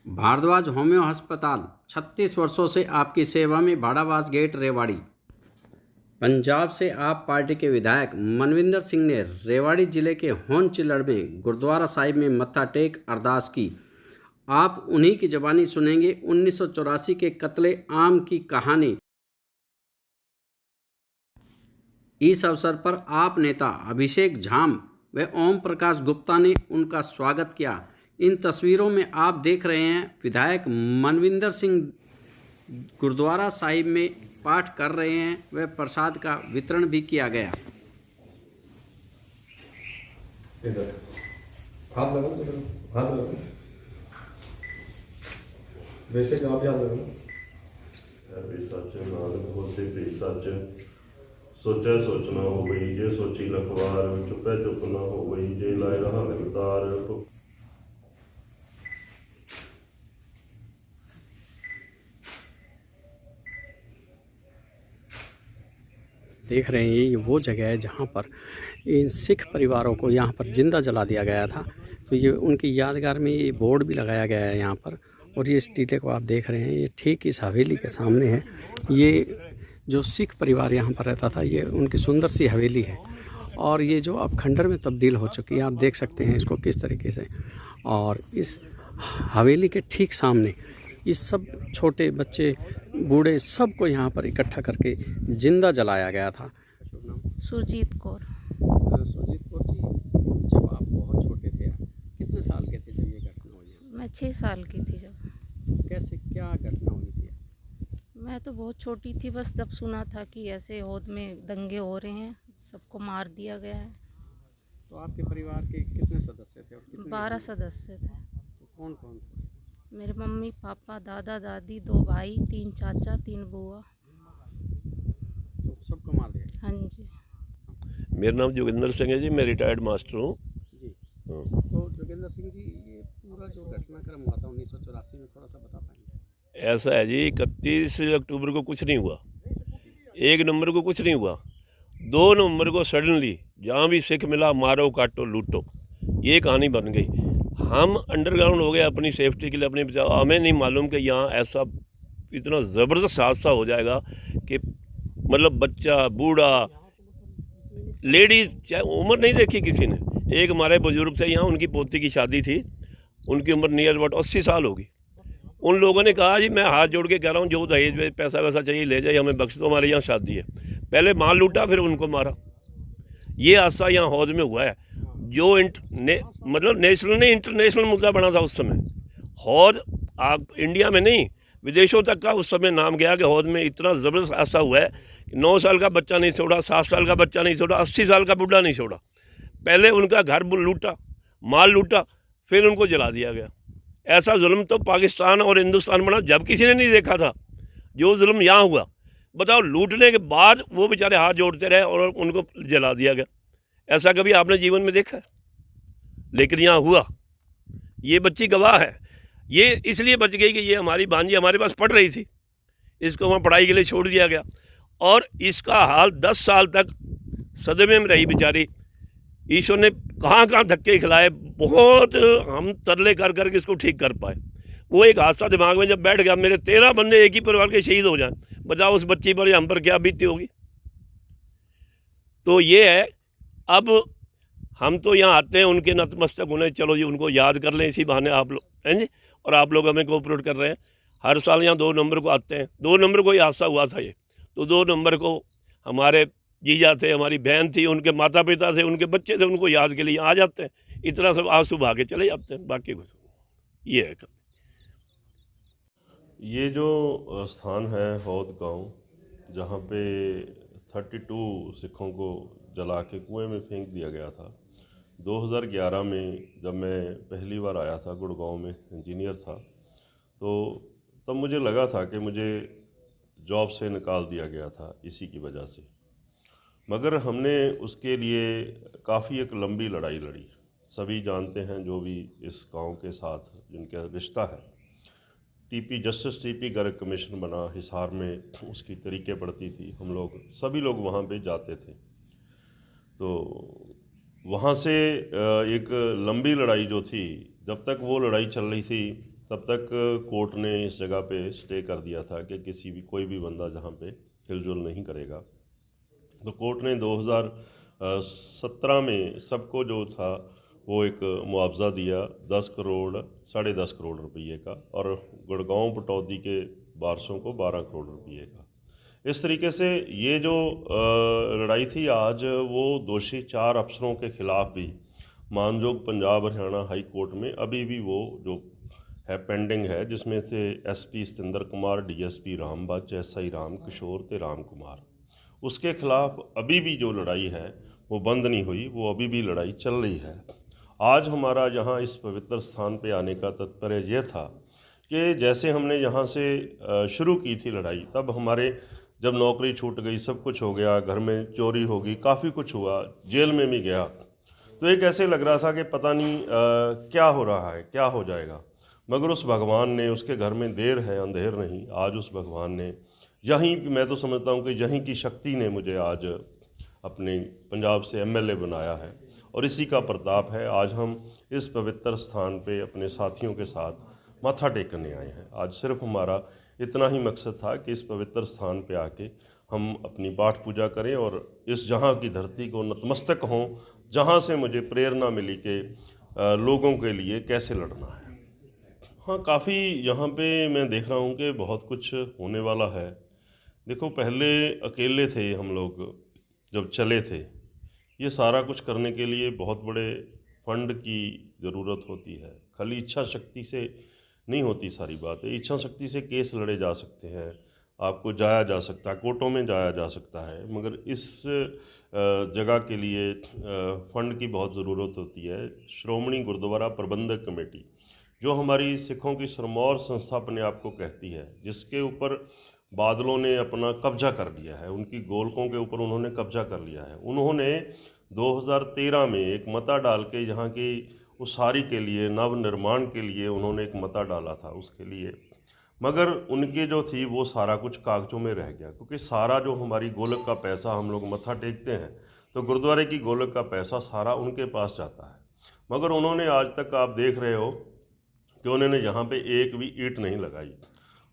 Bhardwaj homeo अस्पताल 36 वर्षों से आपकी सेवा में, भाड़ावास गेट, रेवाड़ी। पंजाब से आप पार्टी के विधायक मनविंदर सिंह ने रेवाड़ी जिले के होन चिल्लड़ में गुरुद्वारा साहिब में मत्था टेक अरदास की। आप उन्हीं की ज़बानी सुनेंगे 1984 के कत्ले आम की कहानी। इस अवसर पर आप नेता अभिषेक झाम व ओम प्रकाश गुप्ता ने उनका स्वागत किया। इन तस्वीरों में आप देख रहे हैं विधायक मनविंदर सिंह गुरुद्वारा साहिब में पाठ कर रहे हैं व प्रसाद का वितरण भी किया गया। हाथ लगाओ, हाथ लगाओ। वैसे आप याद लगाओ। सच नानक होते भी सच, सोचा सोचना हो गई जे सोची लखवार, चुपे चुप ना हो गई जे लाए रहा लगातार। देख रहे हैं ये वो जगह है जहाँ पर इन सिख परिवारों को यहाँ पर जिंदा जला दिया गया था। तो ये उनकी यादगार में ये बोर्ड भी लगाया गया है यहाँ पर। और ये इस टीले को आप देख रहे हैं, ये ठीक इस हवेली के सामने है। ये जो सिख परिवार यहाँ पर रहता था, ये उनकी सुंदर सी हवेली है। और ये जो अब खंडर में तब्दील हो चुकी है, आप देख सकते हैं इसको किस तरीके से। और इस हवेली के ठीक सामने इस सब छोटे बच्चे बूढ़े सबको यहाँ पर इकट्ठा करके जिंदा जलाया गया था। सुरजीत कौर। सुरजीत कौर जी, जब आप बहुत छोटे थे, कितने साल के थे जब ये घटना हुई? मैं 6 साल की थी जब। कैसे, क्या घटना हुई थी? मैं तो बहुत छोटी थी, बस जब सुना था कि ऐसे हौद में दंगे हो रहे हैं, सबको मार दिया गया है। तो आपके परिवार के कितने सदस्य थे और कितने? 12 सदस्य थे। तो कौन कौन थे? मेरे मम्मी पापा, दादा दादी, 2 भाई, 3 चाचा, 3 बुआ। तो सबको मार दिया? हाँ जी। मेरा नाम जोगिंदर सिंह है जी, मैं रिटायर्ड मास्टर हूँ जी। तो जोगिंदर सिंह जी, ये पूरा जो घटनाक्रम हुआ था 1984 में, थोड़ा सा बता पाएंगे? ऐसा है जी, 31 अक्टूबर को कुछ नहीं हुआ, 1 नवंबर को कुछ नहीं हुआ, 2 नवंबर को सडनली जहाँ भी सिख मिला मारो काटो लूटो, ये कहानी बन गई। हम अंडरग्राउंड हो गए अपनी सेफ्टी के लिए, अपने बचाव। हमें नहीं मालूम कि यहाँ ऐसा इतना ज़बरदस्त हादसा हो जाएगा कि मतलब बच्चा, बूढ़ा, लेडीज़, चाहे उम्र नहीं देखी किसी ने। एक हमारे बुजुर्ग थे यहाँ, उनकी पोती की शादी थी, उनकी उम्र नियर अबाउट 80 साल होगी। उन लोगों ने कहा जी मैं हाथ जोड़ के कह रहा हूँ, जो दहेज में पैसा वैसा चाहिए ले जाए, हमें बख्श दो, हमारे यहाँ शादी है। पहले माल लूटा, फिर उनको मारा। ये हादसा यहाँ हौद में हुआ है, जो मतलब नेशनल नहीं इंटरनेशनल मुद्दा बना था उस समय। हौद आप इंडिया में नहीं, विदेशों तक का उस समय नाम गया कि हौद में इतना ज़बरदस्त हादसा हुआ है कि 9 साल का बच्चा नहीं छोड़ा, 7 साल का बच्चा नहीं छोड़ा, 80 साल का बुढ़ा नहीं छोड़ा। पहले उनका घर लूटा, माल लूटा, फिर उनको जला दिया गया। ऐसा जुल्म तो पाकिस्तान और हिंदुस्तान बना जब किसी ने नहीं देखा था, जो जुल्म यहाँ हुआ। बताओ, लूटने के बाद वो बेचारे हाथ जोड़ते रहे और उनको जला दिया गया। ऐसा कभी आपने जीवन में देखा है? लेकिन यहाँ हुआ। ये बच्ची गवाह है। ये इसलिए बच गई कि ये हमारी भांजी हमारे पास पढ़ रही थी, इसको वहाँ पढ़ाई के लिए छोड़ दिया गया। और इसका हाल 10 साल तक सदमे में रही बेचारी। ईश्वर ने कहाँ कहाँ धक्के खिलाए, बहुत हम तरले कर करके इसको ठीक कर पाए। वो एक हादसा दिमाग में जब बैठ गया, मेरे 13 बंदे एक ही परिवार के शहीद हो जाएं, बताओ उस बच्ची पर या हम पर क्या बीती होगी। तो ये है, अब हम तो यहाँ आते हैं उनके नतमस्तक होने, चलो जी उनको याद कर लें इसी बहाने आप लोग, हैं जी। और आप लोग हमें कोऑपरेट कर रहे हैं। हर साल यहाँ 2 नवंबर को आते हैं। 2 नवंबर को ही हादसा हुआ था ये, तो 2 नवंबर को हमारे जीजा थे, हमारी बहन थी, उनके माता पिता थे, उनके बच्चे थे, उनको याद के लिए आ जाते हैं। इतना सब आंसू बहा के चले जाते हैं, बाकी कुछ ये है। ये जो स्थान है हौद गांव, जहाँ पे 32 सिखों को जला के कुएं में फेंक दिया गया था। 2011 में जब मैं पहली बार आया था, गुड़गांव में इंजीनियर था, तो तब मुझे लगा था कि मुझे जॉब से निकाल दिया गया था इसी की वजह से। मगर हमने उसके लिए काफ़ी एक लंबी लड़ाई लड़ी। सभी जानते हैं जो भी इस गांव के साथ जिनका रिश्ता है। जस्टिस टीपी गर्ग कमीशन बना हिसार में, उसकी तरीके पड़ती थी, हम लोग सभी लोग वहाँ पे जाते थे। तो वहाँ से एक लंबी लड़ाई जो थी, जब तक वो लड़ाई चल रही थी तब तक कोर्ट ने इस जगह पे स्टे कर दिया था कि कोई भी बंदा जहाँ पे हिलजुल नहीं करेगा। तो कोर्ट ने 2017 में सबको जो था वो एक मुआवजा दिया 10 करोड़ 10.5 करोड़ रुपये का, और गुड़गांव पटौदी के वारसों को 12 करोड़ रुपये का। इस तरीके से ये जो लड़ाई थी, आज वो दोषी 4 अफसरों के खिलाफ भी मानजोग पंजाब हरियाणा हाई कोर्ट में अभी भी वो जो है पेंडिंग है, जिसमें से SP Satinder Kumar, DSP रामबच, SI Ram Kishore ते राम कुमार, उसके खिलाफ अभी भी जो लड़ाई है वो बंद नहीं हुई, वो अभी भी लड़ाई चल रही है। आज हमारा यहाँ इस पवित्र स्थान पे आने का तात्पर्य ये था कि जैसे हमने यहाँ से शुरू की थी लड़ाई, तब हमारे जब नौकरी छूट गई, सब कुछ हो गया, घर में चोरी हो गई, काफ़ी कुछ हुआ, जेल में भी गया, तो एक ऐसे लग रहा था कि पता नहीं क्या हो रहा है, क्या हो जाएगा। मगर उस भगवान ने, उसके घर में देर है अंधेर नहीं, आज उस भगवान ने यहीं, मैं तो समझता हूँ कि यहीं की शक्ति ने मुझे आज अपने पंजाब से MLA बनाया है, और इसी का प्रताप है आज हम इस पवित्र स्थान पे अपने साथियों के साथ माथा टेकने आए हैं। आज सिर्फ हमारा इतना ही मकसद था कि इस पवित्र स्थान पे आके हम अपनी पाठ पूजा करें और इस जहाँ की धरती को नतमस्तक हों, जहाँ से मुझे प्रेरणा मिली कि लोगों के लिए कैसे लड़ना है। हाँ, काफ़ी यहाँ पे मैं देख रहा हूँ कि बहुत कुछ होने वाला है। देखो, पहले अकेले थे हम लोग जब चले थे, ये सारा कुछ करने के लिए बहुत बड़े फंड की ज़रूरत होती है, खाली इच्छा शक्ति से नहीं होती सारी बात है। इच्छा शक्ति से केस लड़े जा सकते हैं, आपको जाया जा सकता है, कोर्टों में जाया जा सकता है, मगर इस जगह के लिए फंड की बहुत ज़रूरत होती है। श्रोमणी गुरुद्वारा प्रबंधक कमेटी, जो हमारी सिखों की सिरमौर संस्था अपने आप को कहती है, जिसके ऊपर बादलों ने अपना कब्जा कर लिया है, उनकी गोलकों के ऊपर उन्होंने कब्जा कर लिया है। उन्होंने 2013 में एक मता डाल के यहाँ की उसारी के लिए, नव निर्माण के लिए उन्होंने एक मता डाला था उसके लिए, मगर उनके जो थी वो सारा कुछ कागजों में रह गया, क्योंकि सारा जो हमारी गोलक का पैसा हम लोग मत्था टेकते हैं तो गुरुद्वारे की गोलक का पैसा सारा उनके पास जाता है। मगर उन्होंने आज तक, आप देख रहे हो कि उन्होंने यहाँ पे एक भी ईंट नहीं लगाई।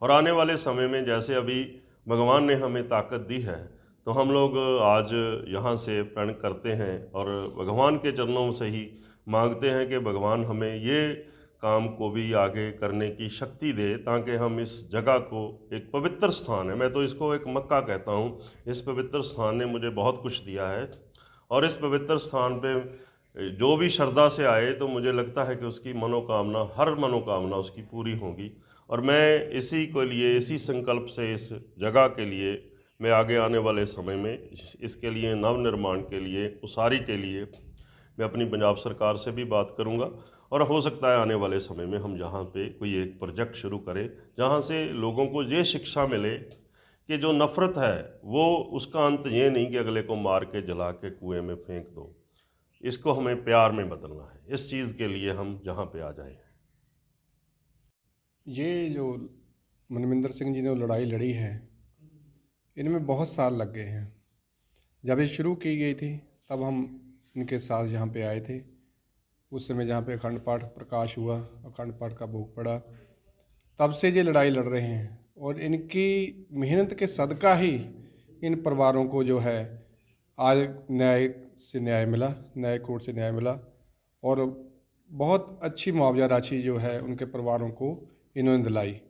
और आने वाले समय में जैसे अभी भगवान ने हमें ताकत दी है, तो हम लोग आज यहाँ से प्रण करते हैं और भगवान के चरणों से ही मांगते हैं कि भगवान हमें ये काम को भी आगे करने की शक्ति दे, ताकि हम इस जगह को, एक पवित्र स्थान है, मैं तो इसको एक मक्का कहता हूँ, इस पवित्र स्थान ने मुझे बहुत कुछ दिया है, और इस पवित्र स्थान पे जो भी श्रद्धा से आए तो मुझे लगता है कि उसकी मनोकामना, हर मनोकामना उसकी पूरी होगी। और मैं इसी के लिए, इसी संकल्प से, इस जगह के लिए मैं आगे आने वाले समय में इसके लिए, नव निर्माण के लिए, उसारी के लिए मैं अपनी पंजाब सरकार से भी बात करूंगा, और हो सकता है आने वाले समय में हम जहां पे कोई एक प्रोजेक्ट शुरू करें, जहां से लोगों को ये शिक्षा मिले कि जो नफ़रत है वो, उसका अंत ये नहीं कि अगले को मार के जला के कुएं में फेंक दो, इसको हमें प्यार में बदलना है। इस चीज़ के लिए हम जहाँ पे आ जाए। ये जो मनविंदर सिंह जी ने लड़ाई लड़ी है, इनमें बहुत साल लग गए हैं। जब ये शुरू की गई थी तब हम इनके साथ यहाँ पे आए थे, उस समय जहाँ पे अखंड पाठ प्रकाश हुआ, अखंड पाठ का भोग पड़ा, तब से ये लड़ाई लड़ रहे हैं। और इनकी मेहनत के सदका ही इन परिवारों को जो है आज न्याय से न्याय मिला, न्याय कोर्ट से न्याय मिला, और बहुत अच्छी मुआवजा राशि जो है उनके परिवारों को इन्होंने दिलाई।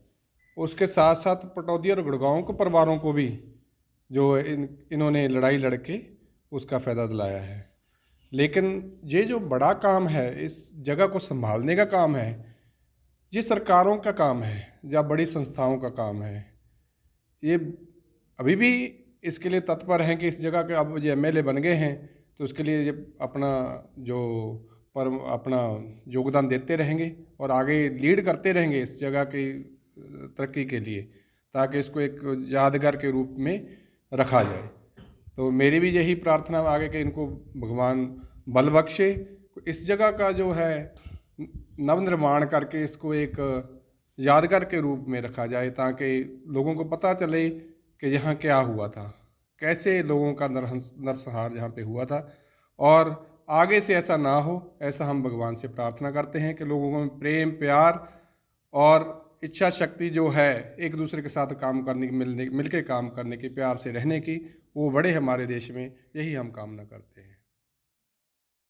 उसके साथ साथ पटौदी और गुड़गांव के परिवारों को भी जो इन्होंने लड़ाई लड़के उसका फ़ायदा दिलाया है। लेकिन ये जो बड़ा काम है, इस जगह को संभालने का काम है, ये सरकारों का काम है या बड़ी संस्थाओं का काम है। ये अभी भी इसके लिए तत्पर हैं कि इस जगह के, अब ये MLA बन गए हैं तो उसके लिए ये अपना अपना योगदान देते रहेंगे और आगे लीड करते रहेंगे इस जगह की तरक्की के लिए, ताकि इसको एक यादगार के रूप में रखा जाए। तो मेरी भी यही प्रार्थना आगे कि इनको भगवान बल बख्शे, इस जगह का जो है नवनिर्माण करके इसको एक यादगार के रूप में रखा जाए, ताकि लोगों को पता चले कि यहाँ क्या हुआ था, कैसे लोगों का नरसंहार यहाँ पे हुआ था, और आगे से ऐसा ना हो, ऐसा हम भगवान से प्रार्थना करते हैं कि लोगों में प्रेम, प्यार और इच्छा शक्ति जो है एक दूसरे के साथ काम करने की, मिल के काम करने की, प्यार से रहने की, वो बड़े हमारे देश में, यही हम कामना करते हैं।